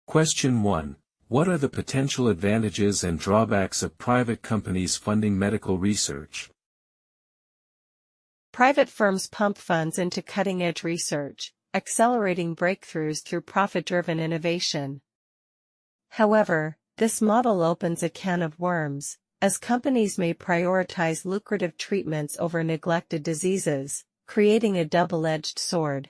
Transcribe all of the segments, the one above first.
Question 1. What are the potential advantages and drawbacks of private companies funding medical research? Private firms pump funds into cutting-edge research, accelerating breakthroughs through profit-driven innovation. However, this model opens a can of worms, as companies may prioritize lucrative treatments over neglected diseases, creating a double-edged sword.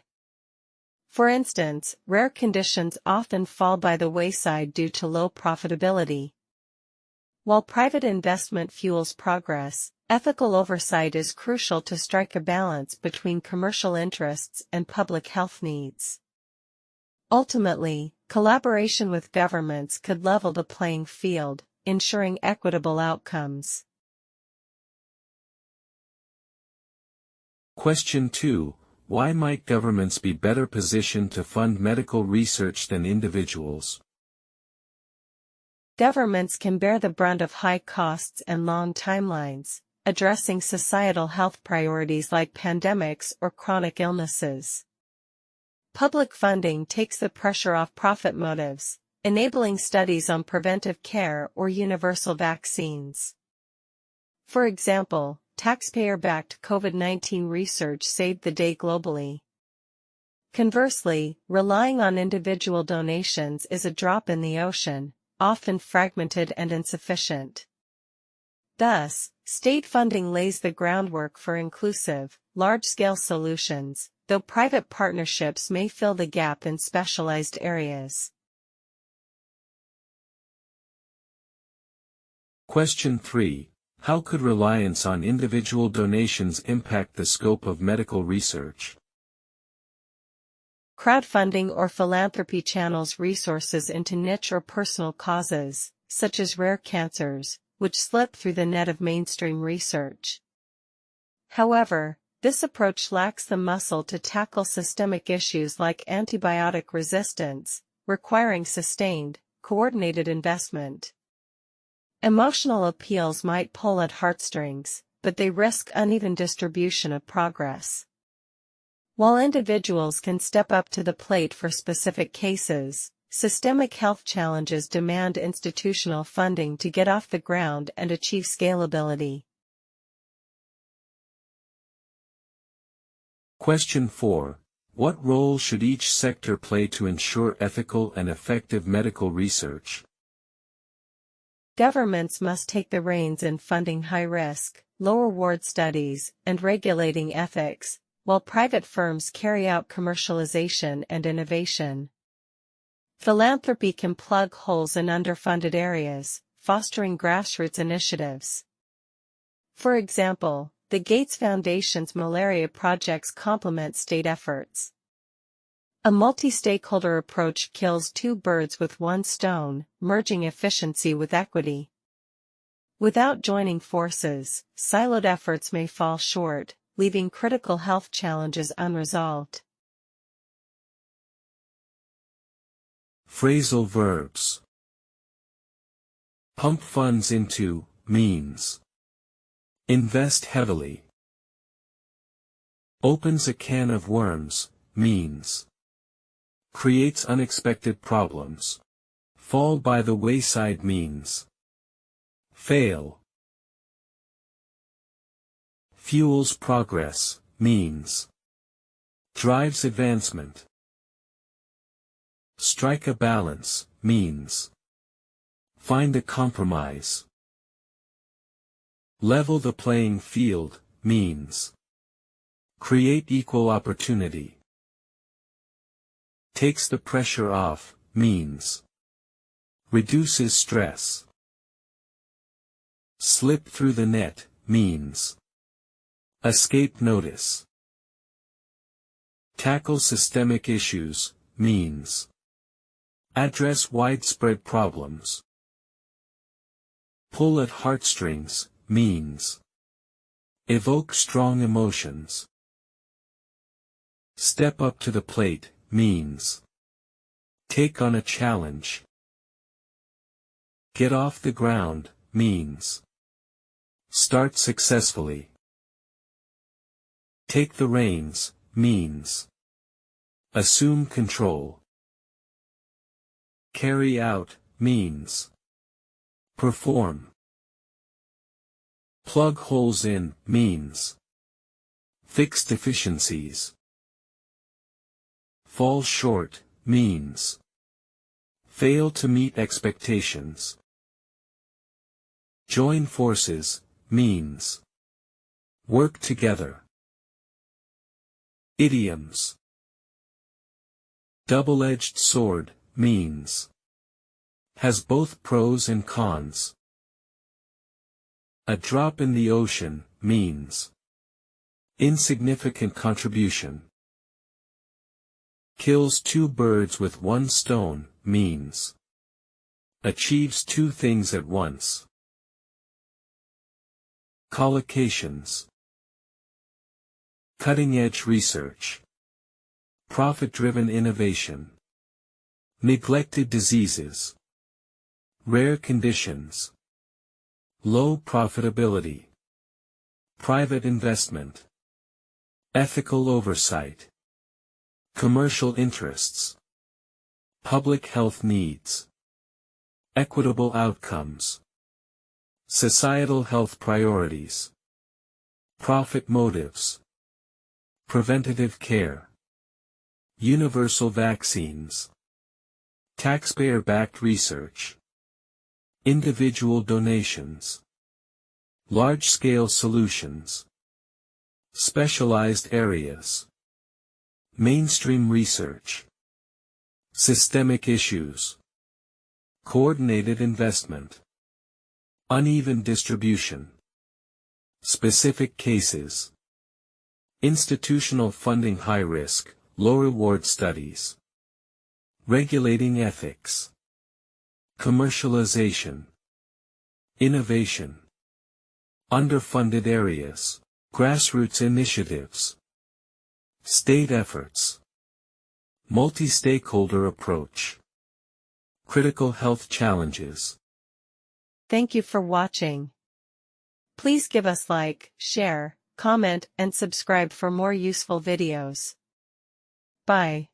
For instance, rare conditions often fall by the wayside due to low profitability. While private investment fuels progress, ethical oversight is crucial to strike a balance between commercial interests and public health needs. Ultimately, collaboration with governments could level the playing field, ensuring equitable outcomes. Question 2. Why might governments be better positioned to fund medical research than individuals? Governments can bear the brunt of high costs and long timelines, addressing societal health priorities like pandemics or chronic illnesses. Public funding takes the pressure off profit motives, enabling studies on preventive care or universal vaccines. For example, taxpayer-backed COVID-19 research saved the day globally. Conversely, relying on individual donations is a drop in the ocean, often fragmented and insufficient. Thus, state funding lays the groundwork for inclusive, large-scale solutions, though private partnerships may fill the gap in specialized areas. Question 3. How could reliance on individual donations impact the scope of medical research? Crowdfunding or philanthropy channels resources into niche or personal causes, such as rare cancers, which slip through the net of mainstream research. However, this approach lacks the muscle to tackle systemic issues like antibiotic resistance, requiring sustained, coordinated investment. Emotional appeals might pull at heartstrings, but they risk uneven distribution of progress. While individuals can step up to the plate for specific cases, systemic health challenges demand institutional funding to get off the ground and achieve scalability. Question 4. What role should each sector play to ensure ethical and effective medical research? Governments must take the reins in funding high-risk, low-reward studies and regulating ethics, while private firms carry out commercialization and innovation. Philanthropy can plug holes in underfunded areas, fostering grassroots initiatives. For example, the Gates Foundation's malaria projects complement state efforts. A multi-stakeholder approach kills two birds with one stone, merging efficiency with equity. Without joining forces, siloed efforts may fall short, leaving critical health challenges unresolved. Phrasal verbs. Pump funds into means invest heavily. Opens a can of worms means creates unexpected problems. Fall by the wayside means fail. Fuels progress means drives advancement. Strike a balance means find a compromise. Level the playing field means create equal opportunity. Takes the pressure off means reduces stress. Slip through the net means escape notice. Tackle systemic issues means address widespread problems. Pull at heartstrings means evoke strong emotions. Step up to the plate means take on a challenge. Get off the ground means start successfully. Take the reins means assume control. Carry out, means perform. Plug holes in, means fix deficiencies. Fall short, means fail to meet expectations. Join forces, means work together. Idioms. Double-edged sword, means has both pros and cons. A drop in the ocean, means insignificant contribution. Kills two birds with one stone, means achieves two things at once. Collocations. Cutting-edge research. Profit-driven innovation. Neglected diseases. Rare conditions. Low profitability. Private investment. Ethical oversight. Commercial interests. Public health needs. Equitable outcomes. Societal health priorities. Profit motives. Preventative care. Universal vaccines. Taxpayer-backed research. Individual donations. Large-scale solutions. Specialized areas. Mainstream research. Systemic issues. Coordinated investment. Uneven distribution. Specific cases. Institutional funding high risk, low reward studies. Regulating ethics. Commercialization. Innovation. Underfunded areas. Grassroots initiatives. State efforts. Multi-stakeholder approach. Critical health challenges. Thank you for watching. Please give us like, share, comment, and subscribe for more useful videos. Bye.